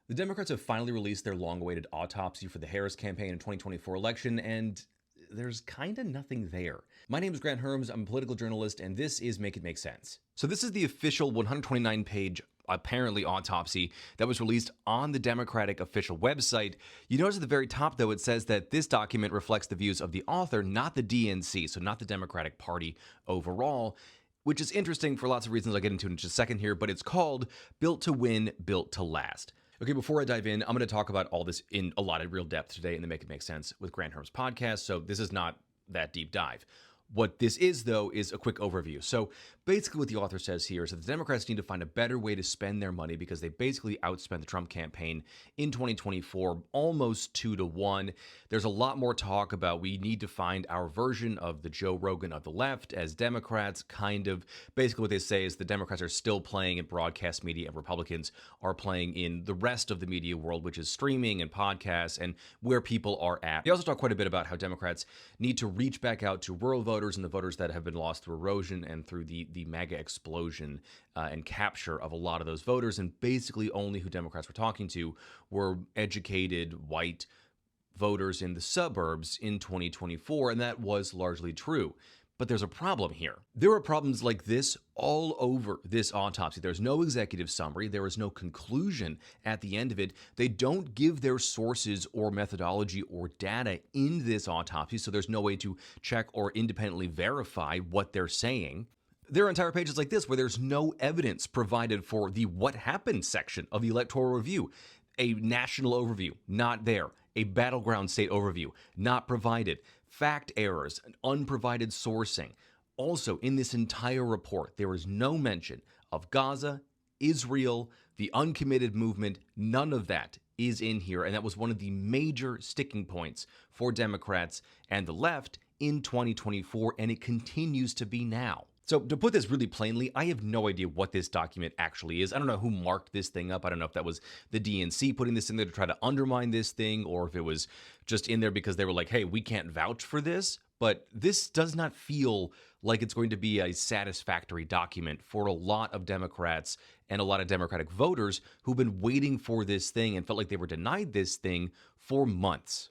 The Democrats have finally released their long-awaited autopsy for the Harris campaign and 2024 election, and there's kinda nothing there. My name is Grant Herms, I'm a political journalist, and this is Make It Make Sense. So this is the official 129-page apparently autopsy that was released on the Democratic official website. You notice at the very top, though, it says that this document reflects the views of the author, not the DNC, so not the Democratic Party overall, which is interesting for lots of reasons I'll get into in just a second here, but it's called Built to Win, Built to Last. Okay, before I dive in, I'm going to talk about all this in a lot of real depth today in the Make It Make Sense with Grant Herms podcast, so this is not that deep dive. What this is, though, is a quick overview. So basically what the author says here is that the Democrats need to find a better way to spend their money because they basically outspent the Trump campaign in 2024 almost 2-1. There's a lot more talk about we need to find our version of the Joe Rogan of the left as Democrats, kind of. Basically what they say is the Democrats are still playing in broadcast media and Republicans are playing in the rest of the media world, which is streaming and podcasts and where people are at. They also talk quite a bit about how Democrats need to reach back out to rural voters and the voters that have been lost through erosion and through the MAGA explosion and capture of a lot of those voters. And basically only who Democrats were talking to were educated white voters in the suburbs in 2024. And that was largely true. But there's a problem here. There are problems like this all over this autopsy. There's no executive summary. There is no conclusion at the end of it. They don't give their sources or methodology or data in this autopsy, so there's no way to check or independently verify what they're saying. There are entire pages like this where there's no evidence provided for the what happened section of the electoral review. A national overview, not there. A battleground state overview, not provided. Fact errors, unprovided sourcing. Also, in this entire report, there is no mention of Gaza, Israel, the uncommitted movement. None of that is in here, and that was one of the major sticking points for Democrats and the left in 2024, and it continues to be now. So to put this really plainly, I have no idea what this document actually is. I don't know who marked this thing up. I don't know if that was the DNC putting this in there to try to undermine this thing, or if it was just in there because they were like, hey, we can't vouch for this. But this does not feel like it's going to be a satisfactory document for a lot of Democrats and a lot of Democratic voters who've been waiting for this thing and felt like they were denied this thing for months.